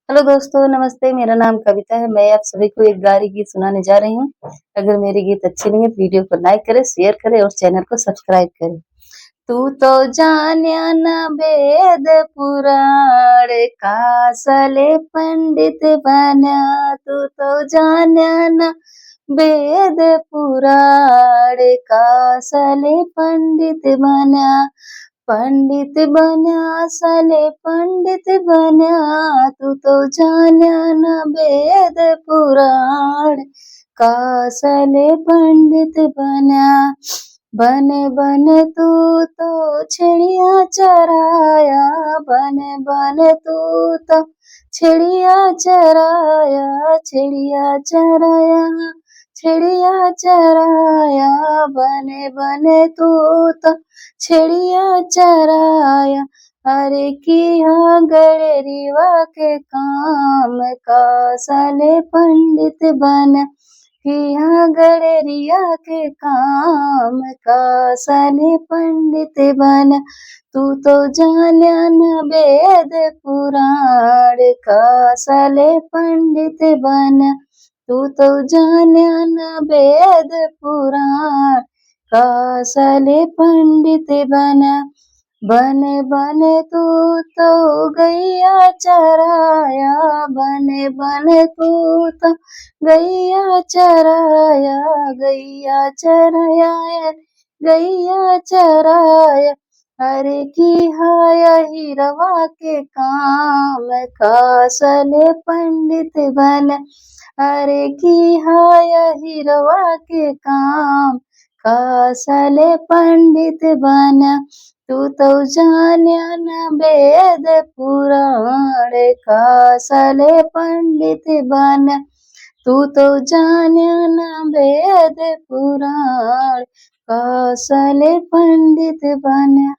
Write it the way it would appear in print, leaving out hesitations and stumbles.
Hello दोस्तों, नमस्ते। मेरा नाम कविता है। मैं आप सभी को एक गारी गीत सुनाने जा रही हूँ। अगर मेरे गीत अच्छे लगे तो वीडियो को लाइक करें, शेयर करें और चैनल को सब्सक्राइब करें। तू तो जान्या न वेद पुराण कासले पंडित बना। तू तो जान्या न वेद पुराण कासले पंडित बना। पंडित बना साले पंडित बना। तू तो जान्या न वेद पुराण कासले पंडित बना। बने बने तू तो चिड़िया चराया। बने बने तू तो चिड़िया चराया। चिड़िया चराया चिड़िया चराया। बने बने तू तो चिड़िया चराया। अरे किया गड़रिवा के काम कासले पंडित बना। किया गड़रिया के काम कासले पंडित बना। तू तो जान्या न वेद पुराण कासले पंडित बना। तू तो जान्या न वेद पुराण कासले पंडित बना। बने बने तू तो गैया चराया। बने बने तू तो गैया चराया। गैया चराया गैया चराया। अरे की हाय हिरवा के काम कासले पंडित बना। अरे की हाय हिरवा के काम कासले पंडित बना। तू तो जान्या न वेद पुराण कासले पंडित बना। तू तो जान्या न वेद पुराण कासले पंडित बना।